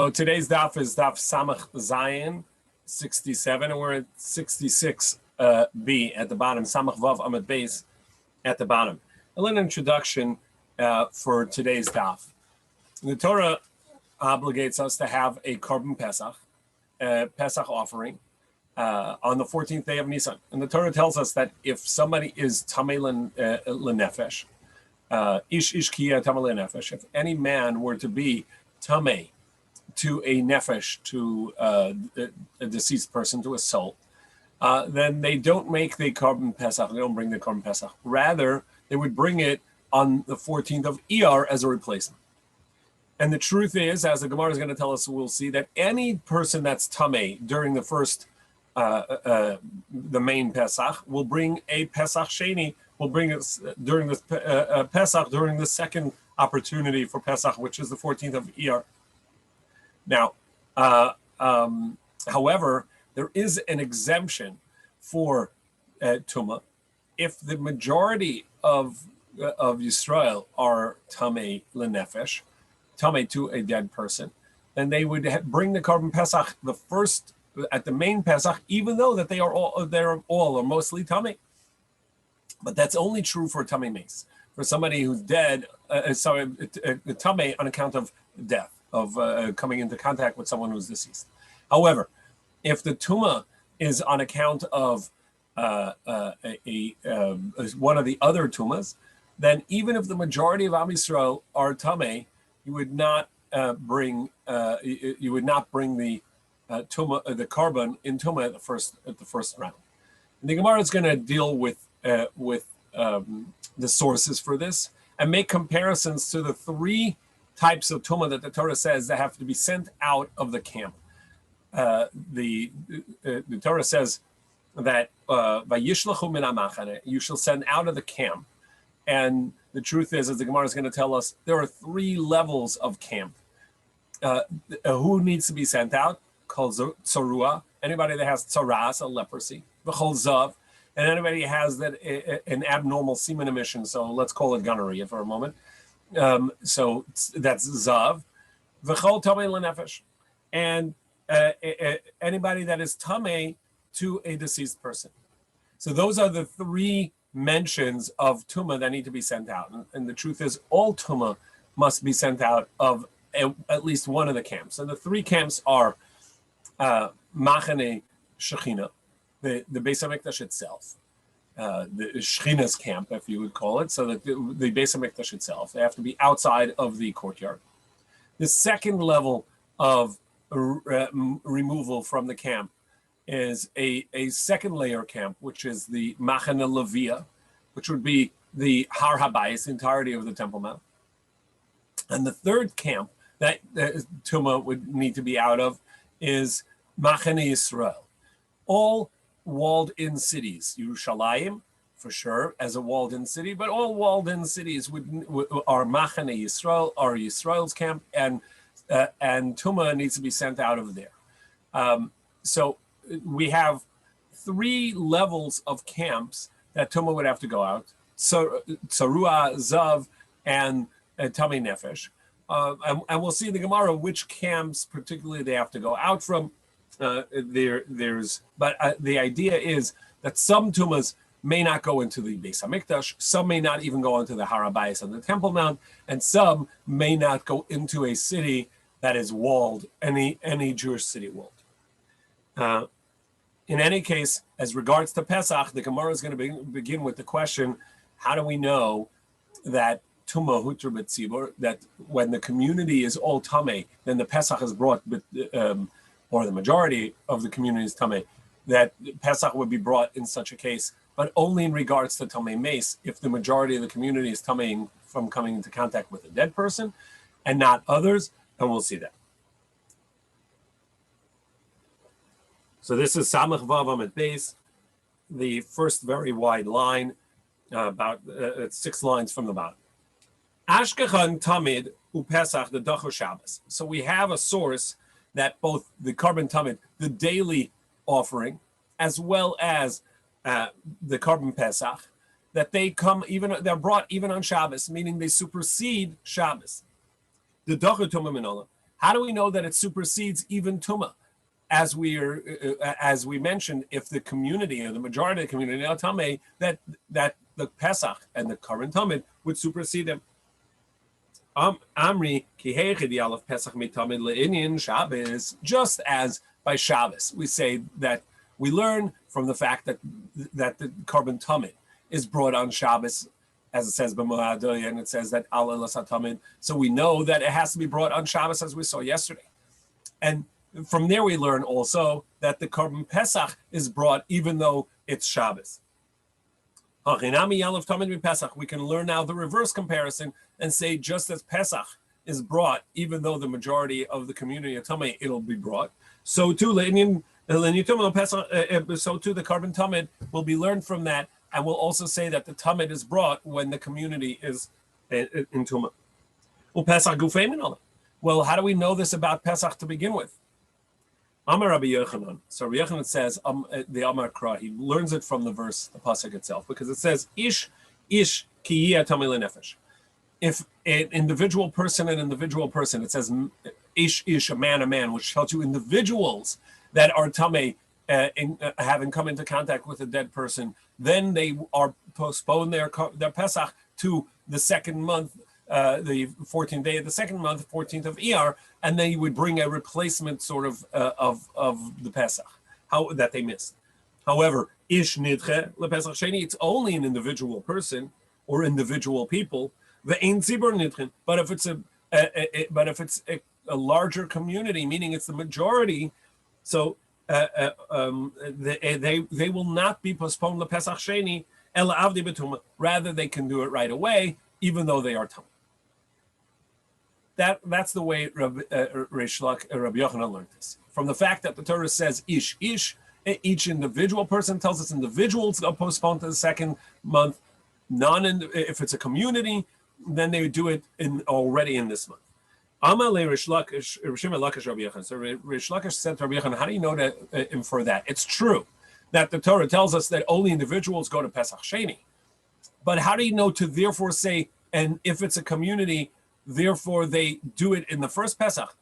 So today's daf is daf Samach Zayin 67, and we're at 66b at the bottom. Samach Vav Amud Beis at the bottom. A little introduction for today's daf. The Torah obligates us to have a Korban Pesach, Pesach offering on the 14th day of Nisan. And the Torah tells us that if somebody is Tamei Lenefesh, Ish Kiya Tamei Lenefesh, if any man were to be Tamei to a nefesh, to a deceased person, to a soul, then they don't make the Korban Pesach, they don't bring the Korban Pesach. Rather, they would bring it on the 14th of Iyar as a replacement. And the truth is, as the Gemara is going to tell us, we'll see that any person that's Tamei during the first, the main Pesach, will bring a Pesach Sheni, will bring it during this Pesach, during the second opportunity for Pesach, which is the 14th of Iyar. Now, however, there is an exemption for Tumah if the majority of Yisrael are Tamei Lenefesh, Tamei to a dead person, then they would bring the Korban Pesach the first at the main Pesach, even though that they're all or mostly Tamei. But that's only true for Tamei Mace, for somebody who's dead, Tamei on account of death, of coming into contact with someone who's deceased. However, if the Tumah is on account of one of the other Tumas, then even if the majority of Am Yisrael are Tamei, you would not bring the Tumah, the Korban in Tumah at the first round. And the Gemara is going to deal with the sources for this and make comparisons to the three types of tumah that the Torah says that have to be sent out of the camp. The Torah says that vayishlachu min hamachane, you shall send out of the camp. And the truth is, as the Gemara is going to tell us, there are three levels of camp. Who needs to be sent out? Kol tzarua, anybody that has tzaras, a leprosy. V'chol zav, and anybody has an abnormal semen emission. So let's call it gonorrhea for a moment. So that's Zav, V'chol Tamei Lenefesh, and anybody that is Tamei to a deceased person. So those are the three mentions of Tumah that need to be sent out. And the truth is, all Tumah must be sent out of at least one of the camps. And the three camps are Machane Shechina, the Beis HaMikdash itself, the Shechina's camp, if you would call it, so that the Beis HaMikdash itself, they have to be outside of the courtyard. The second level of removal from the camp is a second layer camp, which is the Machane Levia, which would be the Har HaBayis, the entirety of the Temple Mount. And the third camp that Tumah would need to be out of is Machane Yisrael. All walled-in cities, Yerushalayim, for sure, as a walled-in city, but all walled-in cities are Machane Yisrael, are Yisrael's camp, and Tumah needs to be sent out of there. So we have three levels of camps that Tumah would have to go out: Tzarua, Zav, and Tamei Nefesh. And we'll see in the Gemara which camps particularly they have to go out from. But the idea is that some tumas may not go into the Beis HaMikdash, some may not even go into the Har HaBayis on the Temple Mount, and some may not go into a city that is walled, any Jewish city walled. In any case, as regards to Pesach, the Gemara is going to begin with the question: how do we know that Tumah Hutra B'Tzibur, that when the community is all Tamei, then the Pesach is brought or the majority of the community is Tamei, that Pesach would be brought in such a case, but only in regards to Tamei Mace, if the majority of the community is Tamei from coming into contact with a dead person, and not others, and we'll see that. So this is Samach Vav Amud Beis, the first very wide line, about 6 lines from the bottom. Ashkechan Tamid uPesach the Dachu Shabbos. So we have a source that both the Korban Tamid, the daily offering, as well as the Korban Pesach, that they're brought even on Shabbos, meaning they supersede Shabbos. The Dachu Tumah Minola. How do we know that it supersedes even Tumah? As we mentioned, if the community or the majority of the community are Tameh, that the Pesach and the current Talmud would supersede them. Amri kihechi the Aleph Pesach mitamid le'inyan Shabbos. Just as by Shabbos we say that we learn from the fact that the carbon Talmud is brought on Shabbos, as it says b'Moadoy, and it says that Al Tamid. So we know that it has to be brought on Shabbos, as we saw yesterday, and from there we learn also that the carbon Pesach is brought even though it's Shabbos. We can learn now the reverse comparison and say just as Pesach is brought, even though the majority of the community of Tameh, it'll be brought. So too, so too the carbon Tamid will be learned from that, and we'll also say that the Tamid is brought when the community is in Tumah. Well, how do we know this about Pesach to begin with? Amar Rabbi Yochanan. So Rabbi Yochanan says the Amar Kra. He learns it from the verse, the pasuk itself, because it says Ish ki yeh tamei lenefesh. If an individual person, it says Ish, a man, which tells you individuals that are tamei, having come into contact with a dead person, then they are postpone their Pesach to the second month. The 14th day of the second month, 14th of Iyar, and then you would bring a replacement sort of the Pesach, that they missed. However, Ish Nidche LePesach Sheni, it's only an individual person or individual people. The Ein Tzibur Nidchen, but if it's a larger community, meaning it's the majority, so they will not be postponed LePesach Sheni Ela Avdi Betuma. Rather, they can do it right away, even though they are Tum. That's the way Rabbi Yochanan learned this. From the fact that the Torah says ish, each individual person tells us individuals are postponed to the second month. If it's a community, then they would do it already in this month. Amalei Rish Lakish, Rabbi Yochanan. So Rish Lakish said to Rabbi Yochanan, how do you know to infer that? It's true that the Torah tells us that only individuals go to Pesach Sheni. But how do you know to therefore say, and if it's a community, therefore they do it in the first Pesach?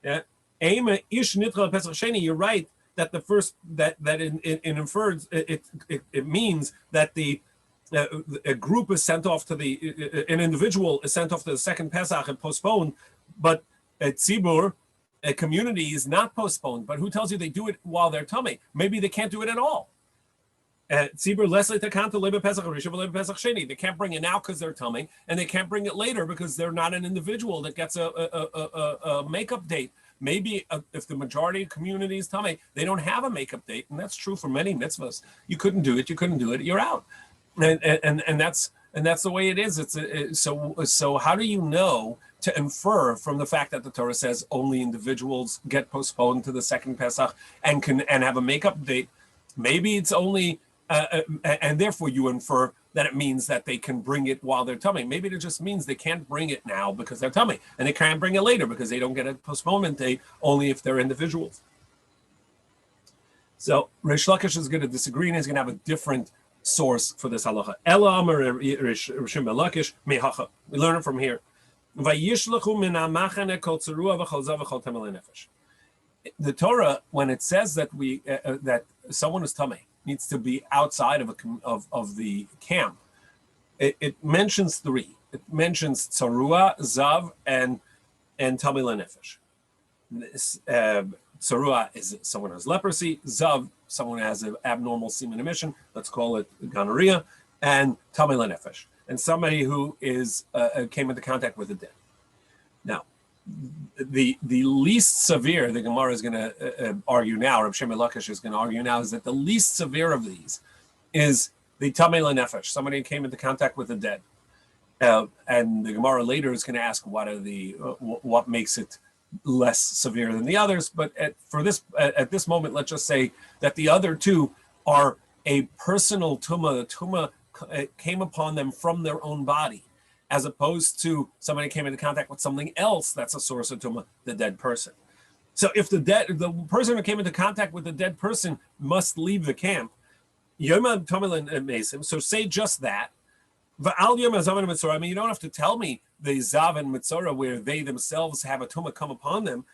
Yeah, you're right that the first that it infers it means that a group is sent off to an individual is sent off to the second Pesach and postponed, but a tzibur, a community, is not postponed. But who tells you they do it while they're tummy? Maybe they can't do it at all. Tzibur Leslie Takanta Leba Pesach Rishav Leba Pesach Sheni. They can't bring it now because they're tummy, and they can't bring it later because they're not an individual that gets a makeup date. Maybe if the majority of community is tummy, they don't have a makeup date, and that's true for many mitzvahs. You couldn't do it. You're out, and that's the way it is. So how do you know to infer from the fact that the Torah says only individuals get postponed to the second Pesach and have a makeup date? Maybe it's only. And therefore you infer that it means that they can bring it while they're tummy. Maybe it just means they can't bring it now because they're tummy, and they can't bring it later because they don't get a postponement date only if they're individuals. So Rish Lakish is going to disagree, and he's going to have a different source for this halacha. Ela Amar Rish Lakish mehacha. We learn it from here. The Torah, when it says that that someone is tummy, needs to be outside of the camp. It mentions three. It mentions tzarua, zav, and tamei lenefesh. Tzarua is someone who has leprosy. Zav, someone who has an abnormal semen emission. Let's call it gonorrhea. And tamei lenefesh, and somebody who came into contact with the dead. Now, the least severe, the Gemara is going to argue now, Reb Shimon Lakish is going to argue now, is that the least severe of these is the tamei lenefesh, somebody who came into contact with the dead. And the Gemara later is going to ask what makes it less severe than the others. But at this moment, let's just say that the other two are a personal tumah. The tumah came upon them from their own body, as opposed to somebody came into contact with something else that's a source of tumah, the dead person. So if the person who came into contact with the dead person must leave the camp, so say just that, I mean, you don't have to tell me the Zav and Mitzora where they themselves have a Tumah come upon them.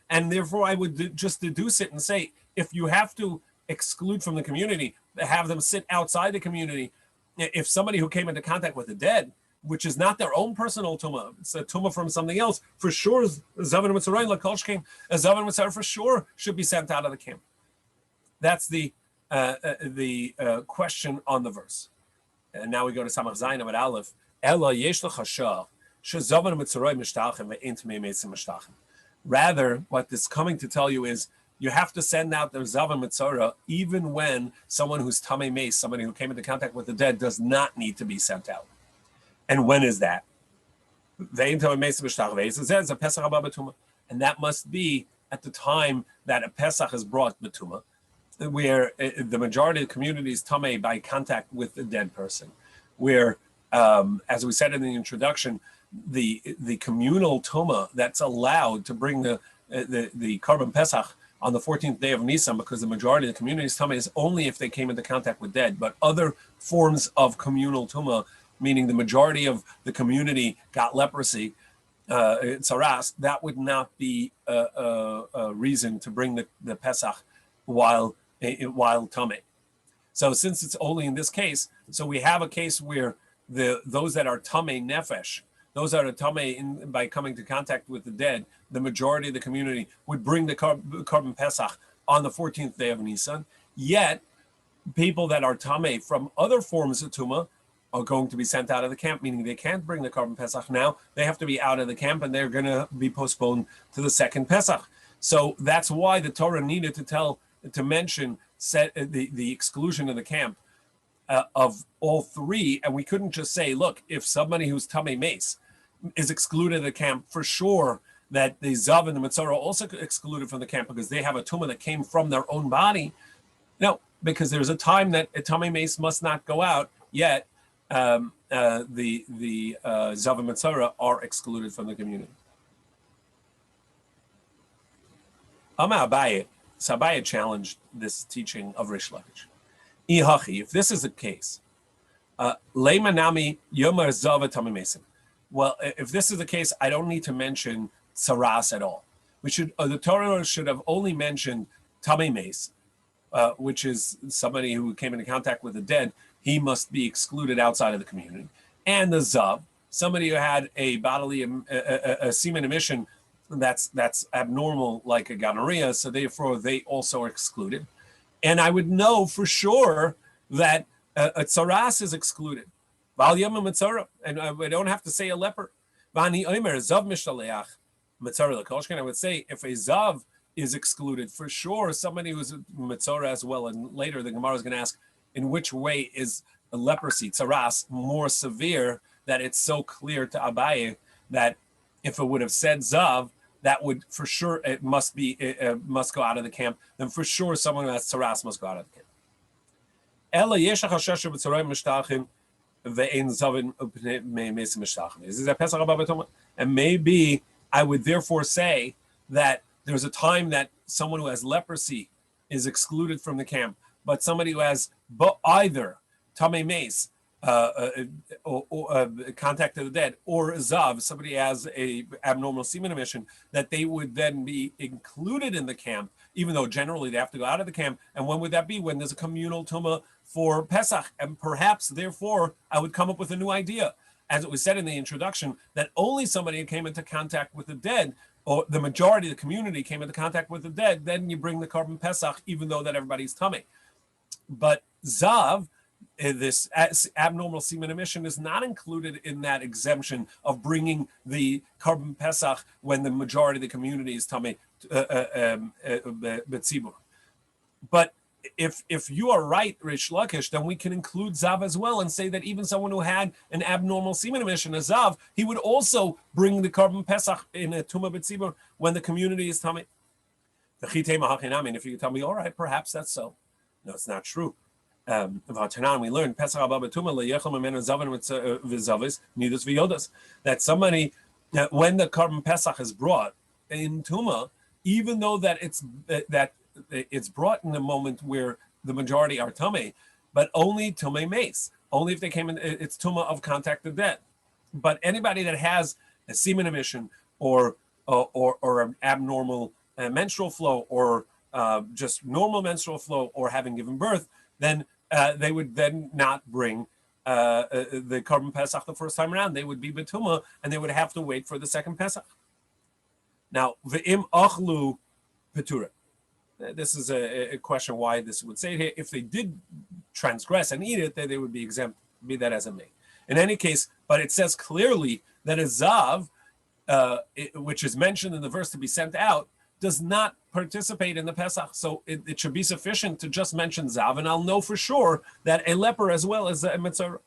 And therefore I would just deduce it and say, if you have to exclude from the community, have them sit outside the community, if somebody who came into contact with the dead, which is not their own personal Tumah, it's a Tumah from something else, for sure, Zav and Mitzora, a Zav and Mitzora for sure should be sent out of the camp. That's the question on the verse. And now we go to Samach Zayin Amud Aleph. Ela yesh l'chashav shezavan mitzoroi mishtachem ve'int me'emesim mishtachem. Rather, what this coming to tell you is you have to send out the zavan mitzora even when someone who's tamei meis, somebody who came into contact with the dead, does not need to be sent out. And when is that? Ve'int me'esim mishtachem. It says a Pesach haba b'tumah, and that must be at the time that a Pesach is brought b'tumah, where the majority of the community is tamei by contact with the dead person, where, as we said in the introduction, the communal tumah that's allowed to bring the Korban Pesach on the 14th day of Nisan, because the majority of the community is tamei, is only if they came into contact with dead. But other forms of communal tumah, meaning the majority of the community got leprosy, tsaras, that would not be a reason to bring the Pesach while tamei. So since it's only in this case, so we have a case where those that are tamei nefesh, those that are tamei by coming to contact with the dead, the majority of the community would bring the Korban Pesach on the 14th day of Nisan. Yet, people that are tamei from other forms of tumah are going to be sent out of the camp, meaning they can't bring the Korban Pesach now. They have to be out of the camp, and they're going to be postponed to the second Pesach. So that's why the Torah needed to mention the exclusion of the camp of all three, and we couldn't just say, look, if somebody who's tamei meis is excluded of the camp, for sure that the Zav and the Mitzora are also excluded from the camp because they have a tumah that came from their own body. No, because there's a time that a tamei meis must not go out, yet the Zav and Mitzora are excluded from the community. Abaye. So Abaye challenged this teaching of Rish Lakish. If this is the case, leimanami yomar zav tamei meisim. Well, if this is the case, I don't need to mention tsaras at all. The Torah should have only mentioned tamei meis, which is somebody who came into contact with the dead. He must be excluded outside of the community. And the zav, somebody who had a bodily a semen emission that's abnormal, like a gonorrhea, so therefore they also are excluded. And I would know for sure that a tsaras is excluded. And I don't have to say a leper. I would say if a zav is excluded, for sure somebody who's a mitzora as well. And later the Gemara is going to ask, in which way is a leprosy, tsaras, more severe, that it's so clear to Abaye that if it would have said zav, that would for sure must go out of the camp. Then for sure someone who has tsaras must go out of the camp. And maybe I would therefore say that there's a time that someone who has leprosy is excluded from the camp, but somebody who has either tamei meis, or contact of the dead, or zav, somebody has a abnormal semen emission, that they would then be included in the camp, even though generally they have to go out of the camp. And when would that be? When there's a communal tumah for Pesach. And perhaps, therefore, I would come up with a new idea. As it was said in the introduction, that only somebody who came into contact with the dead, or the majority of the community came into contact with the dead, then you bring the Korban Pesach, even though that everybody's tamei. But zav, this abnormal semen emission, is not included in that exemption of bringing the Korban Pesach when the majority of the community is tamei betzibur. But if you are right, Rish Lakish, then we can include zav as well and say that even someone who had an abnormal semen emission, a zav, he would also bring the Korban Pesach in a tumah betzibur when the community is tamei. If you tell me, all right, perhaps that's so. No, it's not true. We learned that somebody, when the Korban Pesach is brought in Tumah, even though that it's brought in a moment where the majority are tamei, but only tumah mace. Only if they came in, it's tumah of contact of dead. But anybody that has a semen emission or an abnormal menstrual flow or just normal menstrual flow or having given birth, then they would then not bring the Korban Pesach the first time around. They would be betuma and they would have to wait for the second Pesach. Now, v'im achlu petura. This is a question why this would say here. If they did transgress and eat it, then they would be exempt, be that as it may. In any case, but it says clearly that a zav, which is mentioned in the verse to be sent out, does not participate in the Pesach. So it should be sufficient to just mention zav, and I'll know for sure that a leper as well as a mitzvah.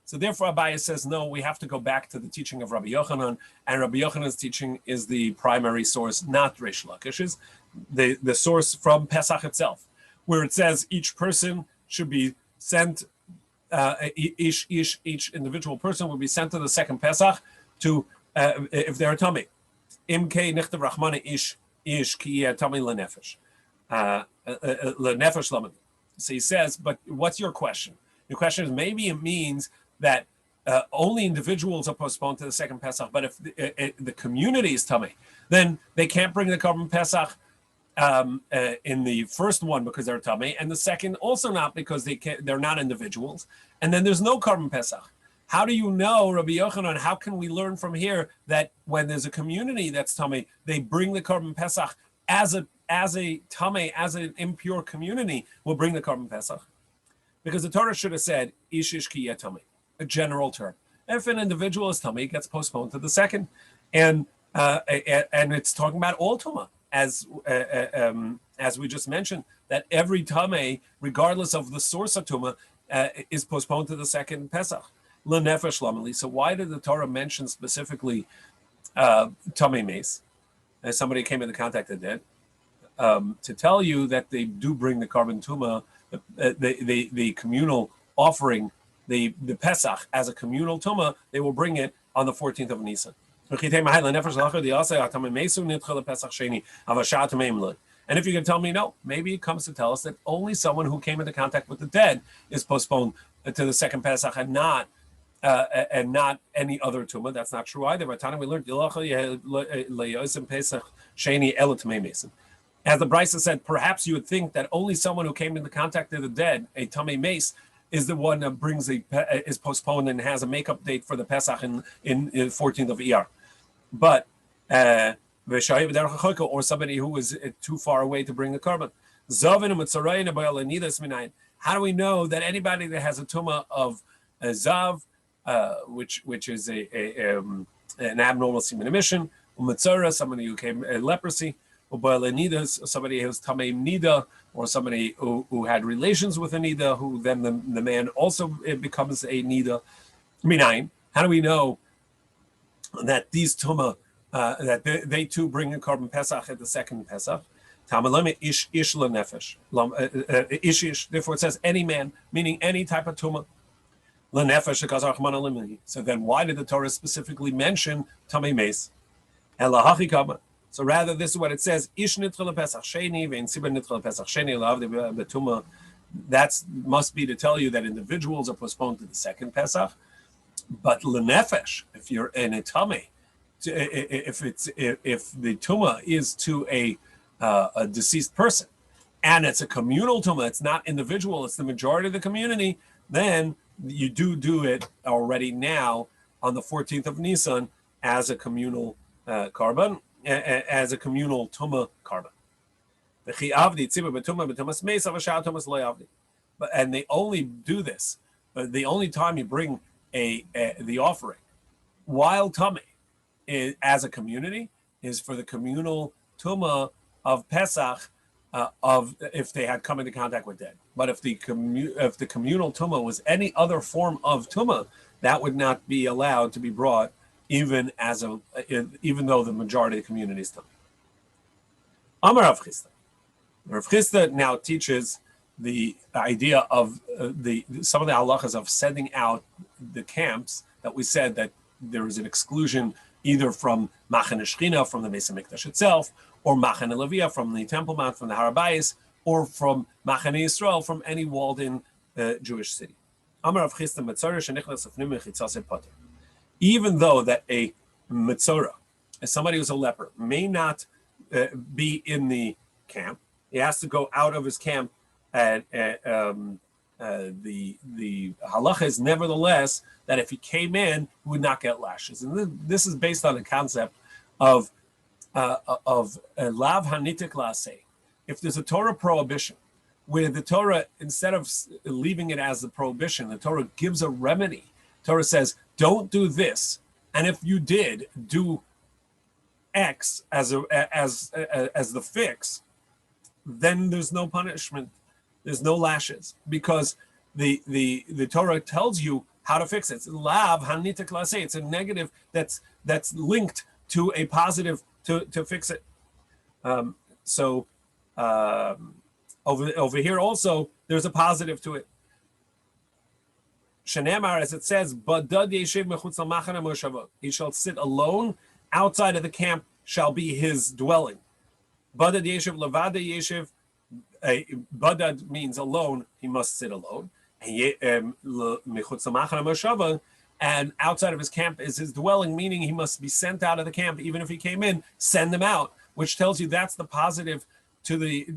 So therefore, Abaye says, no, we have to go back to the teaching of Rabbi Yochanan, and Rabbi Yochanan's teaching is the primary source, not Reish Lakish's, the source from Pesach itself, where it says each person should be sent, each individual person will be sent to the second Pesach to, if they're a tummy. Imke nichtav rachmana ish ki tummy lenefesh. Lenefesh laman. So he says, but what's your question? Your question is, maybe it means that only individuals are postponed to the second Pesach, but if the community is tummy, then they can't bring the Korban Pesach in the first one because they're tummy, and the second also not because they're not individuals, and then there's no Korban Pesach. How do you know, Rabbi Yochanan, how can we learn from here that when there's a community that's tummy, they bring the Korban Pesach as a tummy, as an impure community will bring the Korban Pesach? Because the Torah should have said, ish ki tummy, a general term. If an individual is tummy, it gets postponed to the second. And it's talking about all tumah, as we just mentioned, that every tummy, regardless of the source of tumah, is postponed to the second Pesach. L'nefesh lamali. So why did the Torah mention specifically tummy mace? As somebody came into contact with dead, to tell you that they do bring the carbon tumah, the communal offering, the Pesach as a communal tumah, they will bring it on the 14th of Nisan. And if you can tell me no, maybe it comes to tell us that only someone who came into contact with the dead is postponed to the second Pesach and not any other tumah. That's not true either. By the time we learned, as the Brisa said, perhaps you would think that only someone who came into contact with the dead, a tummy mace, is the one that brings is postponed and has a makeup date for the Pesach in 14th of Iyar. But or somebody who was too far away to bring the carbon. How do we know that anybody that has a tumah of a zav, which is an abnormal semen emission, somebody who came leprosy, somebody who's tamei nida, or somebody who had relations with a nida, who then the man also becomes a nida. Minayin. How do we know that these tumah that they too bring a carbon Pesach at the second Pesach? Ish lenefesh. Ish. Therefore, it says any man, meaning any type of tumah. Lenefesh shekazar chman alimini. So then, why did the Torah specifically mention tamei mace? Elahachi kama. So rather, this is what it says: Ish nitchel Pesach sheni vein siber nitchel Pesach sheni lav betuma. That must be to tell you that individuals are postponed to the second Pesach, but lenefesh, if you're in a tummy, if the tumah is to a deceased person, and it's a communal tumah, it's not individual, it's the majority of the community, then you do it already now on the 14th of Nisan as a communal carbon, as a communal tumah carbon. And they only do this, the only time you bring the offering while tummy as a community is for the communal tumah of Pesach, of if they had come into contact with dead. But if the communal tumah was any other form of tumah, that would not be allowed to be brought, even though the majority of the community is tumah. Amar Rav Chisda. Rav Chisda now teaches the idea of some of the halachas of sending out the camps that we said that there is an exclusion either from Machan Shechina, from the Beis HaMikdash itself, or Machan Levia, from the Temple Mount, from the Har HaBayis, or from Machane Yisrael, from any walled-in Jewish city. Even though that a Metzora, somebody who's a leper, may not be in the camp, he has to go out of his camp, and the halacha is nevertheless that if he came in, he would not get lashes. And this is based on the concept of lav hanitik laseh. If there's a Torah prohibition, where the Torah, instead of leaving it as a prohibition, the Torah gives a remedy. Torah says, don't do this, and if you did do X as the fix, then there's no punishment, there's no lashes, because the Torah tells you how to fix it. It's lav hanitik laseh. It's a negative that's linked to a positive to fix it. Over here also, there's a positive to it. Shenemar, as it says, Badad yeshiv mechutz al-machane moshavo. He shall sit alone, outside of the camp shall be his dwelling. Badad yeshiv levada yeshiv. Badad means alone, he must sit alone. And mechutz al-machane moshavo, and outside of his camp is his dwelling, meaning he must be sent out of the camp. Even if he came in, send him out, which tells you that's the positive to the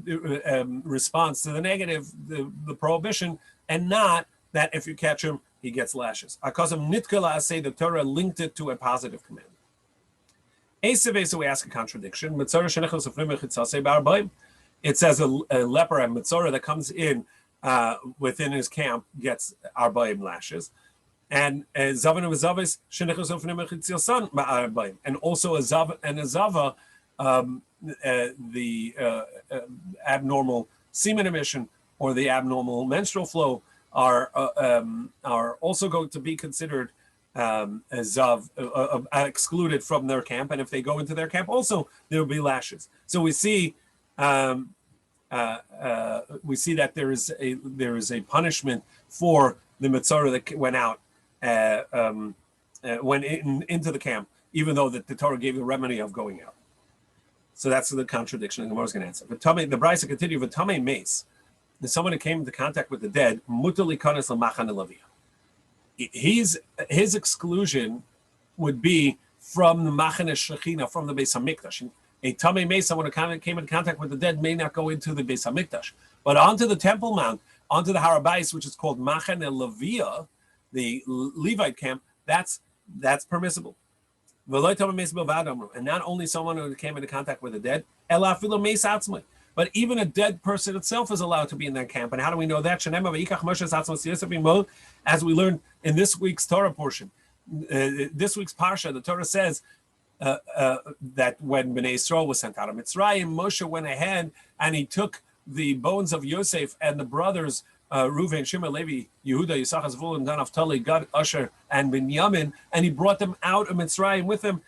response to the negative, the prohibition, and not that if you catch him, he gets lashes. Akazam nitkala say the Torah linked it to a positive command. So we ask a contradiction. It says a leper, a mitzora that comes in within his camp gets arbaim lashes, and zavan uzavis shenichos ofnim chitziasan arbaim, and also a zav and a zava. The abnormal semen emission or the abnormal menstrual flow are also going to be considered as excluded from their camp, and if they go into their camp, also there will be lashes. So we see that there is a punishment for the mitzvah that went out went into the camp, even though the Torah gave the remedy of going out. So that's the contradiction, and the Gemara is going to answer. But the Brisa continued, "V'tamei meis." Someone who came into contact with the dead, mutali kanes l'machane lavia. His exclusion would be from the machane shechina, from the Beis Hamikdash. A tamei meis, someone who came in contact with the dead, may not go into the Beis Hamikdash, but onto the Temple Mount, onto the Harabais, which is called machane lavia, the Levite camp. That's permissible. And not only someone who came into contact with the dead, but even a dead person itself is allowed to be in that camp. And how do we know that? As we learned in this week's Torah portion, this week's Parsha, the Torah says that when Bnei Yisrael was sent out of Mitzrayim, Moshe went ahead and he took the bones of Yosef and the brothers Reuven, Shimon, Levi, Yehuda, Yisachar, Zvulun, Dan, Naphtali, Gad, Asher, and Binyamin, and he brought them out of Mitzrayim with him.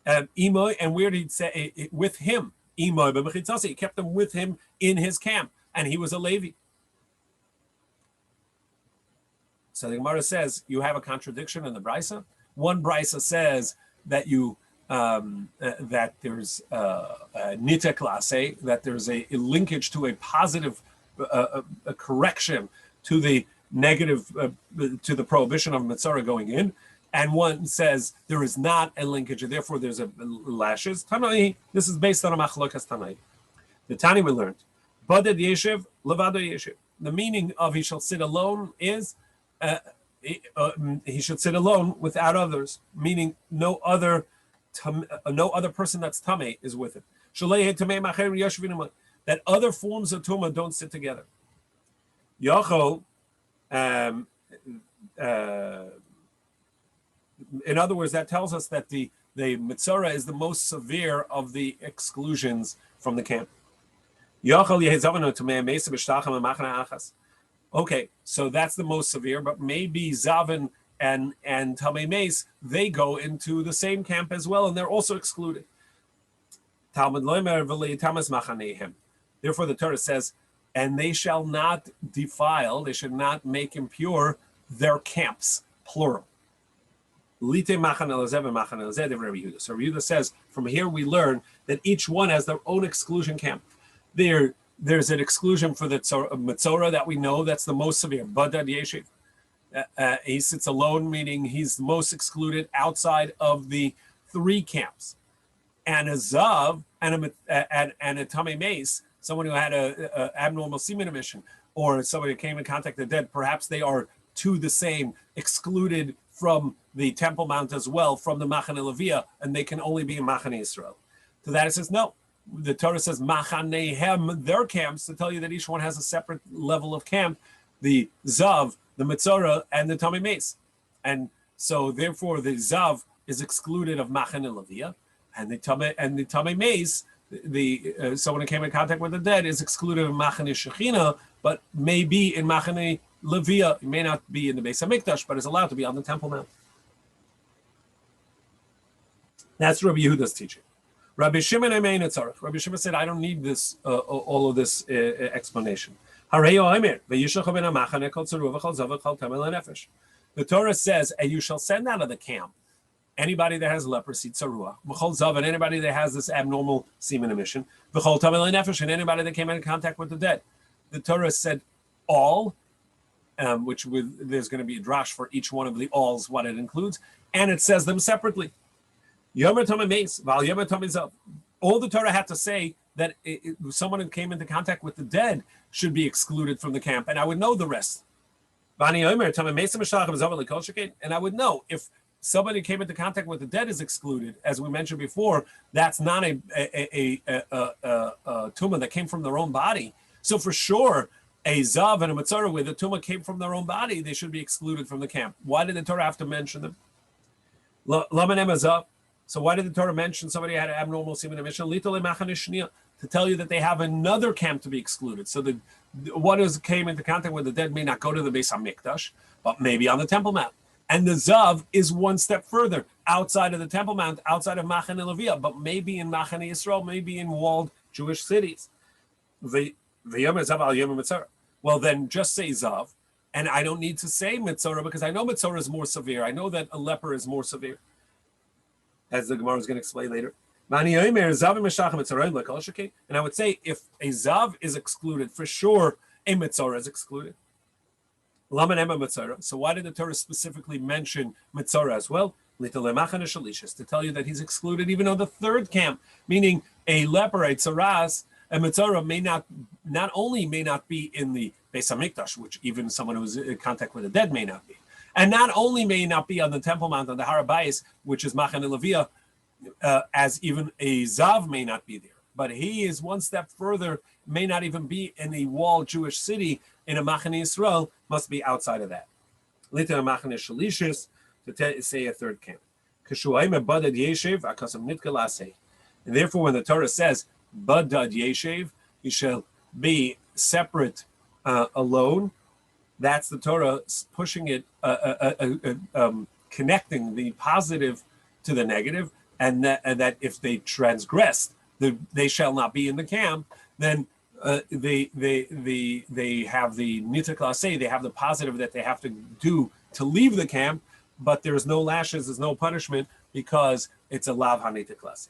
Imoy, and where did he say with him? Imoy, but he kept them with him in his camp, and he was a Levi. So the Gemara says you have a contradiction in the Brisa. One Brisa says that that there's nita klase, that there's a linkage to a positive. A correction to the negative, to the prohibition of Mitzvah going in, and one says there is not a linkage, and therefore there's a lashes. Tanai, this is based on a machlokas Tanai. The Tani we learned, Badad Yeshiv, Levado Yeshiv. The meaning of he shall sit alone is he should sit alone without others, meaning no other person that's Tameh is with him. That other forms of Tumah don't sit together. Yachol, in other words, that tells us that the Mitzvah is the most severe of the exclusions from the camp. Okay, so that's the most severe, but maybe Zavin and Tamei Meis, they go into the same camp as well, and they're also excluded. Talmud loimer v'li tamas machanehem. Therefore, the Torah says, and they shall not defile, they should not make impure their camps, plural. So Rabbi Yehuda says, from here we learn that each one has their own exclusion camp. They're there's an exclusion for the Metzora that we know that's the most severe. Badad Yeshiv. He sits alone, meaning he's the most excluded outside of the three camps. And a Zav and a Tamei Mace, someone who had a abnormal semen emission, or somebody who came in contact with the dead, perhaps they are two the same, excluded from the Temple Mount as well, from the Machane Levia, and they can only be in Machane Yisrael. To that it says no. The Torah says Machanehem, their camps, to tell you that each one has a separate level of camp, the Zav, the Metzora, and the Tamei Mace. And so therefore the Zav is excluded of Machane Levia, and the Tamei Mace, someone who came in contact with the dead, is excluded of Machane Shechina, but may be in Machane Levia. It may not be in the Beis HaMikdash, but is allowed to be on the Temple Mount. That's Rabbi Yehuda's teaching. Rabbi Shimon Rabbi Shimon said, I don't need this, all of this explanation. The Torah says, and you shall send out of the camp anybody that has leprosy, tzarua, and anybody that has this abnormal semen emission, and anybody that came in contact with the dead. The Torah said all, there's going to be a drash for each one of the alls, what it includes, and it says them separately. All the Torah had to say that someone who came into contact with the dead should be excluded from the camp, and I would know the rest. And I would know if somebody who came into contact with the dead is excluded, as we mentioned before, that's not a tumah that came from their own body. So for sure, a Zav and a Metzora where the tumah came from their own body, they should be excluded from the camp. Why did the Torah have to mention them? So why did the Torah mention somebody had an abnormal semen emission? To tell you that they have another camp to be excluded. So the one who came into contact with the dead may not go to the Beis HaMikdash, but maybe on the Temple Mount. And the Zav is one step further, outside of the Temple Mount, outside of Machane Levia, but maybe in Machane Yisrael, maybe in walled Jewish cities. Well, then just say Zav, and I don't need to say Metzora because I know Metzora is more severe. I know that a leper is more severe, as the Gemara is going to explain later. And I would say if a Zav is excluded, for sure a Metzora is excluded. So why did the Torah specifically mention Metzora as well? To tell you that he's excluded even on the third camp, meaning a leper, a tzaras, a Metzora may only may not be in the Beis HaMikdash, which even someone who's in contact with the dead may not be. And not only may not be on the Temple Mount, on the Har HaBayis, which is Machane Levia, as even a Zav may not be there. But he is one step further, may not even be in a walled Jewish city, in a Machane Yisrael, must be outside of that. Lita Machane Shalishis, to say a third camp. And therefore, when the Torah says, Badad Yeshev, you shall be separate alone, that's the Torah pushing it, connecting the positive to the negative, and that if they transgress, they shall not be in the camp. Then they have the nita klasei, they have the positive that they have to do to leave the camp, but there's no lashes, there's no punishment because it's a lav hanita klasei.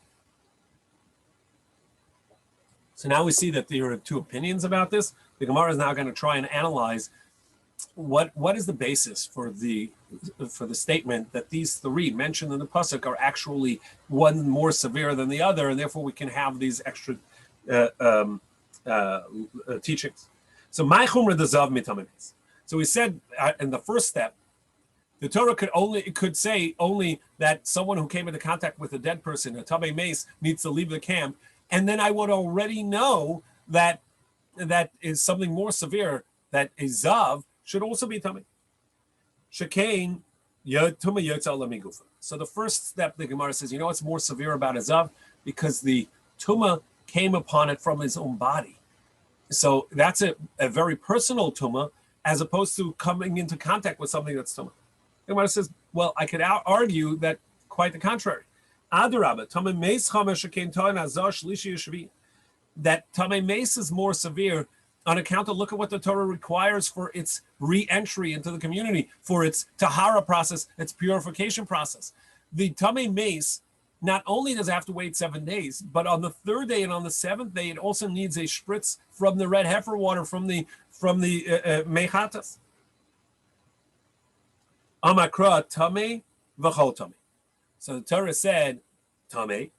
So now we see that there are two opinions about this. The Gemara is now going to try and analyze what is the basis for the statement that these three mentioned in the pasuk are actually one more severe than the other, and therefore we can have these extra teachings. So my chumra the zav mitamis. So we said in the first step, the Torah could say only that someone who came into contact with a dead person, a tamei mace, needs to leave the camp, and then I would already know that is something more severe, that a zav should also be tummy. Shekain tuma yotza lamigufa. So the first step, the Gemara says, what's more severe about a zav? Because the tuma came upon it from his own body. So that's a very personal tuma, as opposed to coming into contact with something that's tuma. The Gemara says, well, I could argue that quite the contrary. Adarabba, tamei meis chamesh shekain toin azar shlishi yishvi. That tamei meis is more severe on account of, look at what the Torah requires for its re-entry into the community, for its tahara process, its purification process. The tamei mace not only does it have to wait 7 days, but on the third day and on the seventh day, it also needs a spritz from the red heifer water from the mechatas. Amakra tame v'chol tame. So the Torah said tame,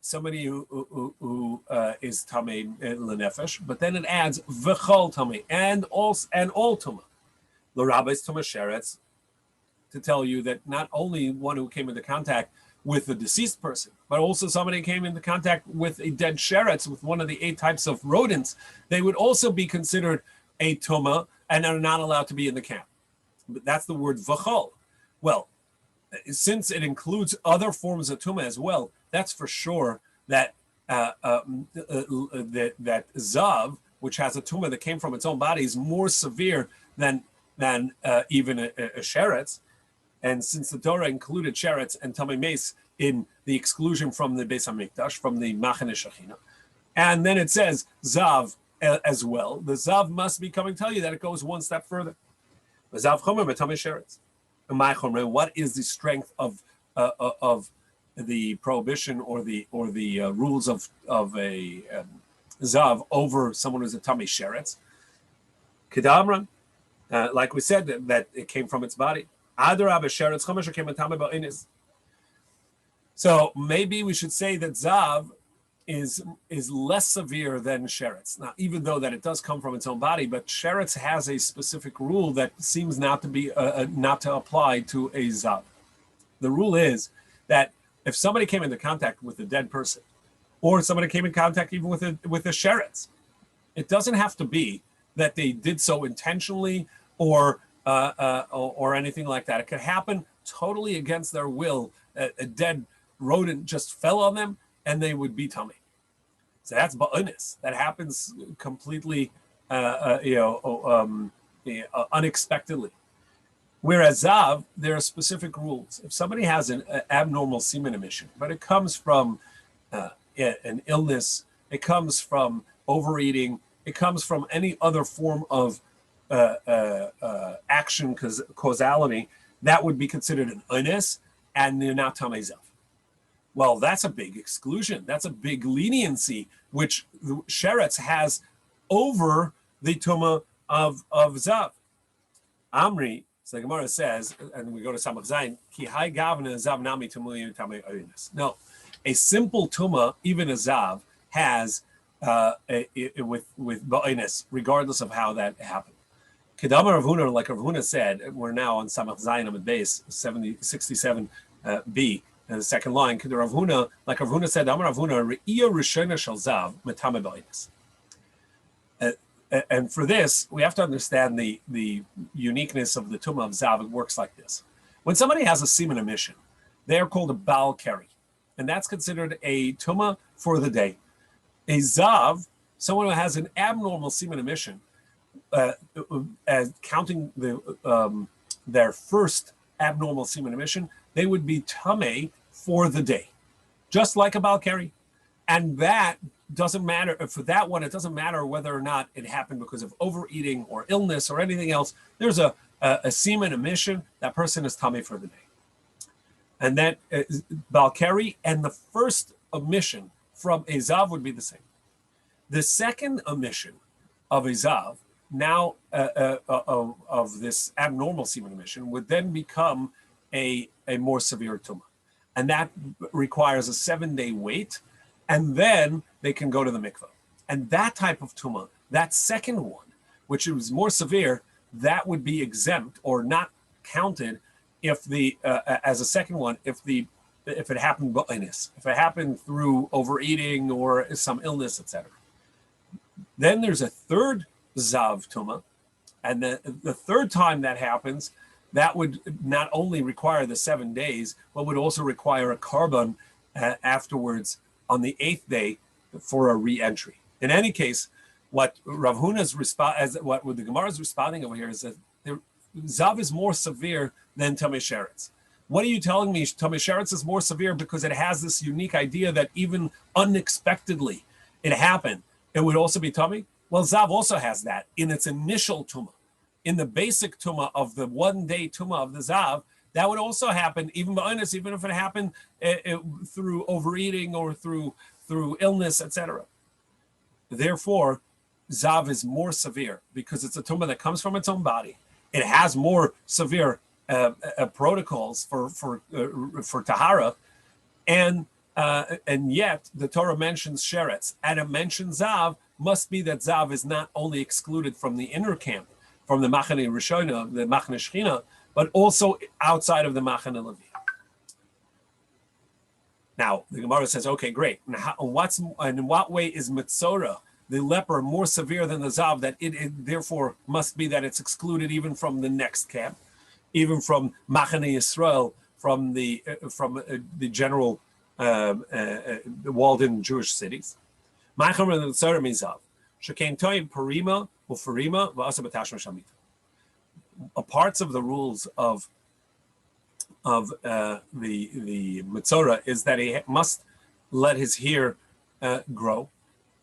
somebody who is tame lenefesh, but then it adds v'chol tame and all tuma. The rabbis tuma sheretz, to tell you that not only one who came into contact with the deceased person, but also somebody came into contact with a dead sheretz, with one of the 8 types of rodents, they would also be considered a tuma and are not allowed to be in the camp. But that's the word v'chol. Well, since it includes other forms of tuma as well, that's for sure that that zav, which has a tuma that came from its own body, is more severe than even a sheretz. And since the Torah included sheretz and tamei meis in the exclusion from the Beis Hamikdash, from the Machane Shechina, and then it says zav as well, the zav must be coming to tell you that it goes one step further. Zav chomer b'tamei sheretz. What is the strength of the prohibition or the rules of a zav over someone who's a tamei sheretz? Kedamran, like we said, that it came from its body. So maybe we should say that zav is less severe than sheretz. Now, even though that it does come from its own body, but sheretz has a specific rule that seems not to be not to apply to a zav. The rule is that if somebody came into contact with a dead person, or somebody came in contact even with a sheretz, it doesn't have to be that they did so intentionally or anything like that. It could happen totally against their will. A dead rodent just fell on them, and they would be tummy. So that's ba'unis. That happens completely, unexpectedly. Whereas zav, there are specific rules. If somebody has an abnormal semen emission, but it comes from an illness, it comes from overeating, it comes from any other form of action causality, that would be considered an unis, and they're not tamei zav. Well, that's a big exclusion. That's a big leniency, which the sheretz has over the tuma of zav. Amri, so the Gemara says, and we go to Samach Zayin, ki hai gavna zav nami tumuyu tamei unis. No, a simple tuma, even a zav, has with ba'unis, regardless of how that happened. Kedama Rav Huna, like Rav Huna said, we're now on Samach Zayin Amud Beis 67b, the second line. Rav Huna, like Rav Huna said, Amar Rav Huna, Re'iyah Rishona Shel Zav Metame Ba'unis. And for this, we have to understand the uniqueness of the Tumah of Zav. It works like this. When somebody has a semen emission, they are called a Baal Keri, and that's considered a Tumah for the day. A Zav, someone who has an abnormal semen emission, as counting their first abnormal semen emission, they would be tamei for the day, just like a Baal Keri. And that doesn't matter. For that one, it doesn't matter whether or not it happened because of overeating or illness or anything else. There's a semen emission, that person is tamei for the day. And that Baal Keri and the first emission from a zav would be the same. The second emission of a zav, now of this abnormal semen emission, would then become a more severe tumah. And that requires a 7-day wait, and then they can go to the mikvah. And that type of tumah, that second one, which is more severe, that would be exempt or not counted if as a second one, if it happened ba'unis, if it happened through overeating or some illness, etc. Then there's a third zav tumah, and the third time that happens, that would not only require the 7 days, but would also require a carbon afterwards on the 8th day for a re-entry. In any case, what Rav Huna's what the Gemara is responding over here is that zav is more severe than tamei sheretz. What are you telling me? Tamei sheretz is more severe because it has this unique idea that even unexpectedly it happened, it would also be tamei. Well, zav also has that in its initial tumah. In the basic tumah of the 1-day tumah of the zav, That would also happen, even if it happened through overeating or through illness, etc. Therefore, Zav is more severe because it's a tumah that comes from its own body. It has more severe protocols for tahara, and yet the Torah mentions sheretz and it mentions Zav. Must be that Zav is not only excluded from the inner camp, from the Machane Rishona, the Machane Shechina, but also outside of the Machane Levi. Now, the Gemara says, okay, great. Now, in what way is Metzora, the leper, more severe than the Zav, that it therefore must be that it's excluded even from the next camp, even from Machane Yisrael, from the general walled-in Jewish cities? Parts of the rules of the Metzora is that he must let his hair grow.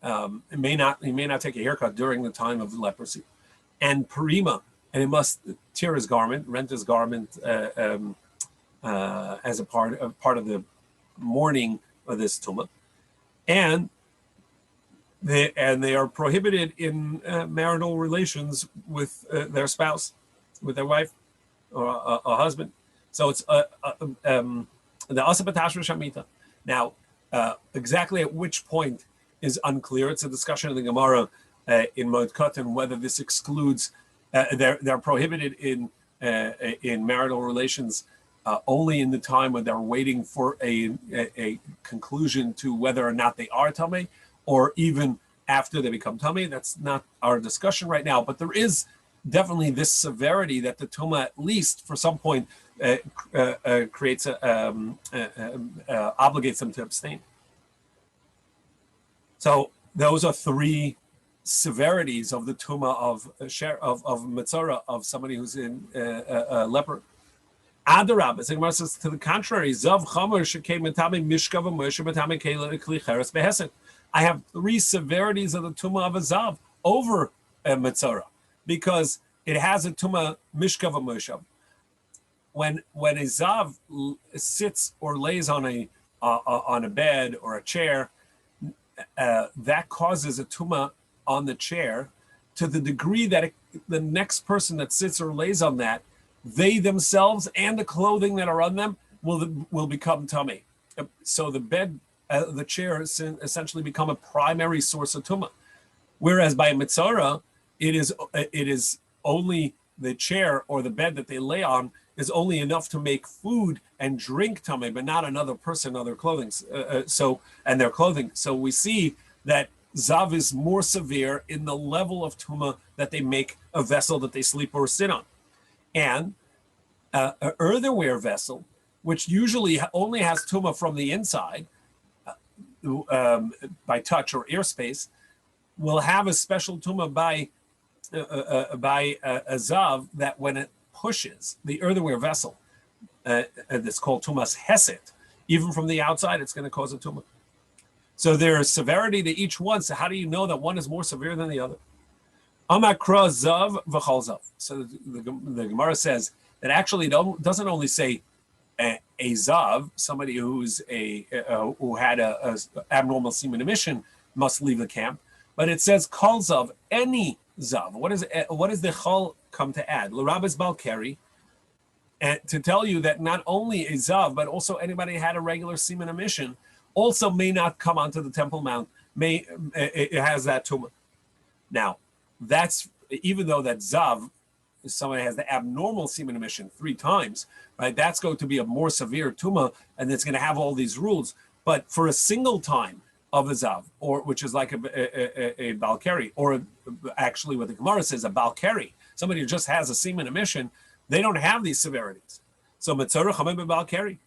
He may not take a haircut during the time of leprosy, and parima, and he must tear his garment, rent his garment as a part of the mourning of this tumah, and they are prohibited in marital relations with their spouse, with their wife or a husband. So it's the asabatash shamita. Now, exactly at which point is unclear. It's a discussion in the Gemara in Moed Katan whether this excludes. They're prohibited in marital relations only in the time when they're waiting for a conclusion to whether or not they are tamei, or even after they become tamei. That's not our discussion right now, but there is definitely this severity that the tumah, at least for some point, creates obligates them to abstain. So those are three severities of the tumah of Metzora, of somebody who's in a leper. Adarab, as the Gemara says, to the contrary, Zav Chamer Shekei Metame Mishkav Moshe Metame Kli Cheres Behesed. I have three severities of the tumah of a Zav over Metzora, because it has a tumah Mishkav Moshe. When a Zav sits or lays on a bed or a chair, that causes a tumah on the chair to the degree that the next person that sits or lays on that, they themselves and the clothing that are on them will become tamei. So the bed, the chair, essentially become a primary source of tumah. Whereas by Metzora, it is only the chair or the bed that they lay on is only enough to make food and drink tamei, but not another person, other clothing. And their clothing. So we see that Zav is more severe in the level of tumah that they make a vessel that they sleep or sit on. And an earthenware vessel, which usually only has tumah from the inside, by touch or airspace, will have a special tumah by a zav, that when it pushes the earthenware vessel, that's called tumas hesed, even from the outside, it's going to cause a tumah. So there is severity to each one. So how do you know that one is more severe than the other? Amakra zav v'chal zav. So the Gemara says that actually it doesn't only say a zav, somebody who's who had a abnormal semen emission must leave the camp, but it says kol zav, any zav. What does the chol come to add? L'rabes balkeri, and to tell you that not only a zav, but also anybody who had a regular semen emission also may not come onto the Temple Mount. It has that tumah. Now, that's even though that zav, if somebody has the abnormal semen emission 3 times, right? That's going to be a more severe tumah, and it's going to have all these rules. But for a single time of a zav, or which is like a balkeri, or actually what the Gemara says, a balkeri, somebody who just has a semen emission, they don't have these severities. So metzora chamim balkeri,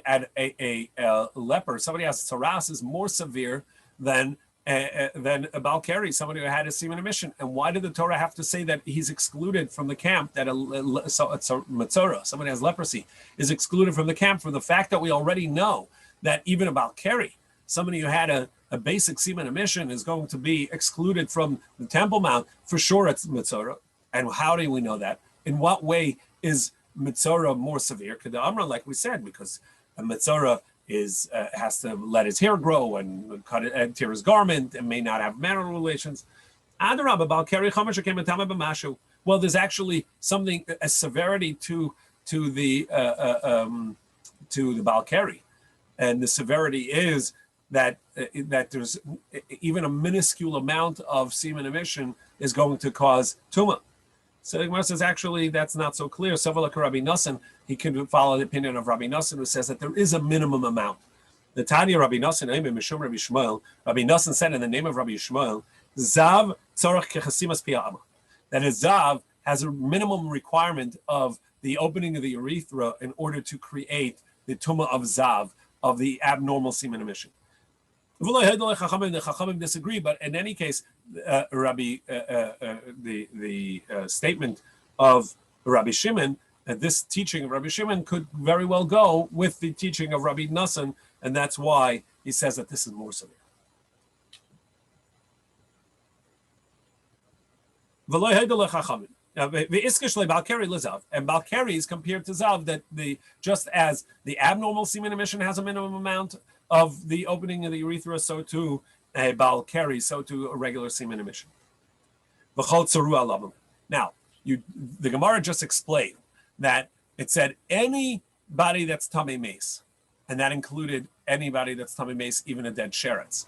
at a leper, somebody has tsaras is more severe than a balkeri, somebody who had a semen emission. And why did the Torah have to say that he's excluded from the camp, that it's a metzora, somebody has leprosy, is excluded from the camp, for the fact that we already know that even a balkeri, somebody who had a basic semen emission, is going to be excluded from the Temple Mount? For sure it's metzora. And how do we know that? In what way is Mitzora more severe? Amra, like we said, because a Mitzora is has to let his hair grow and cut it and tear his garment and may not have marital relations. Well, there's actually something, a severity to the Balkari, and the severity is that there's even a minuscule amount of semen emission is going to cause tumah. So the Gemara says actually that's not so clear. So like Rabbi Nassan, he can follow the opinion of Rabbi Nassan, who says that there is a minimum amount. The Tanya Rabbi Nassan, Rabbi Shmuel, Rabbi Nassan said in the name of Rabbi Shmuel, Zav tzorach kechasimas piyama, that a zav has a minimum requirement of the opening of the urethra in order to create the tumah of zav, of the abnormal semen emission. The Chachamim disagree, but in any case, the statement of Rabbi Shimon, this teaching of Rabbi Shimon could very well go with the teaching of Rabbi Nassan, and that's why he says that this is more severe. And Balkari is compared to Zav, that just as the abnormal semen emission has a minimum amount of the opening of the urethra, so too a Balkari, so too a regular semen emission. Now, the Gemara just explained that it said anybody that's Tamei Mace, and that included anybody that's Tamei Mace, even a dead sheretz,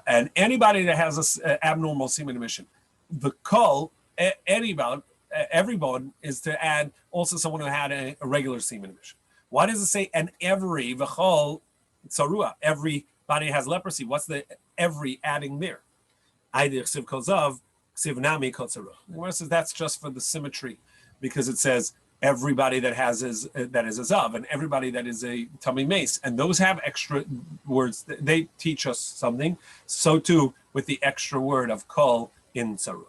and anybody that has an abnormal semen emission. The kol, everyone is to add also someone who had a regular semen emission. Why does it say and every v'chol tzarua? Everybody has leprosy. What's the every adding there? The Gemara says that's just for the symmetry, because it says everybody that is a zav and everybody that is a tamei mace, and those have extra words. They teach us something. So too with the extra word of kol in tzarua.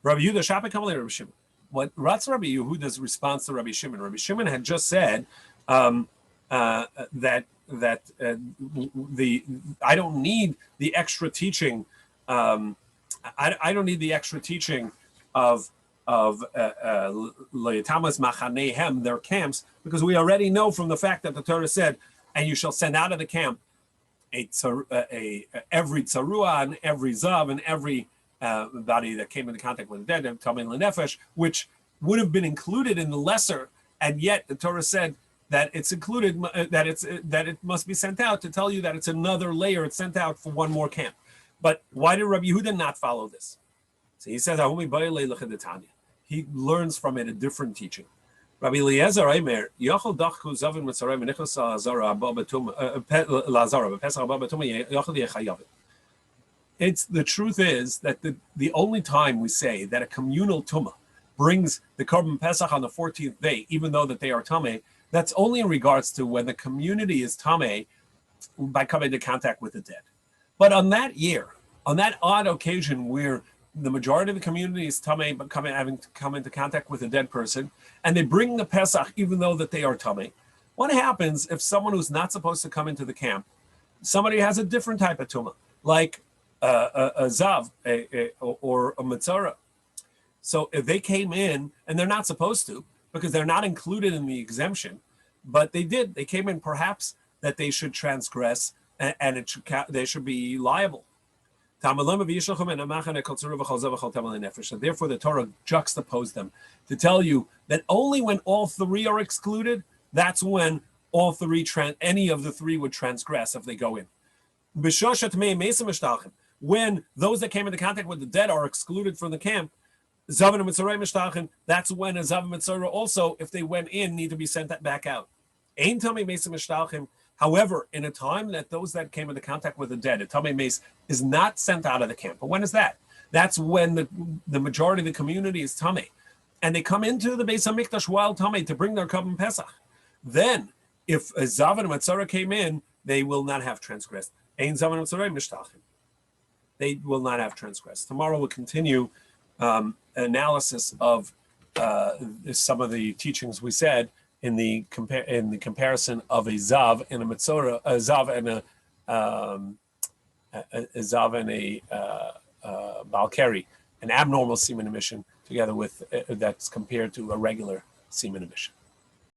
Rabbi Yehuda Shapik Kamalei Rabbi Shimon. What Ratz Rabbi Yehuda's response to Rabbi Shimon? Rabbi Shimon had just said that I don't need the extra teaching. I don't need the extra teaching of Le'itamas Machanehem, their camps, because we already know from the fact that the Torah said, and you shall send out of the camp every tzarua and every zav and every body that came into contact with the dead, Tamei L'Nefesh, which would have been included in the lesser, and yet the Torah said that it's included, that it must be sent out to tell you that it's another layer. It's sent out for one more camp. But why did Rabbi Yehuda not follow this? So he says, he learns from it a different teaching. Rabbi Eliezer Aimer, Yochel Dachku Zavin Mitzrayim Nichos Azara Abba Batum Lazara Pesach Abba Batum Yochel Yechayavit. It's the truth is that the only time we say that a communal tumah brings the Korban Pesach on the 14th day, even though that they are tamei, that's only in regards to when the community is tamei by coming into contact with the dead. But on that year, on that odd occasion where the majority of the community is tamei, but having to come into contact with a dead person, and they bring the Pesach even though that they are tamei, what happens if someone who's not supposed to come into the camp, somebody has a different type of tumah, like a zav or a mitzara? So if they came in, and they're not supposed to, because they're not included in the exemption, but they came in perhaps that they should transgress, and they should be liable. And therefore the Torah juxtaposed them to tell you that only when all three are excluded, that's when all three, any of the three would transgress if they go in. When those that came into contact with the dead are excluded from the camp, Zav and Mitzrayim Mishtachin, that's when a Zav and Mitzrayim also, if they went in, need to be sent back out. Ein Tamei Meis Mishtachin. However, in a time that those that came into contact with the dead, a Tamei Meis is not sent out of the camp. But when is that? That's when the majority of the community is Tamei. And they come into the Beis HaMikdash while Tamei to bring their Korban Pesach. Then, if a Zav and Mitzrayim came in, they will not have transgressed. Ein Zav and Mitzrayim Mishtachin. They will not have transgressed. Tomorrow we'll continue analysis of some of the teachings we said in the comparison of a zav and a mitzora, a zav and a balkari, an abnormal semen emission, together with that's compared to a regular Semen emission.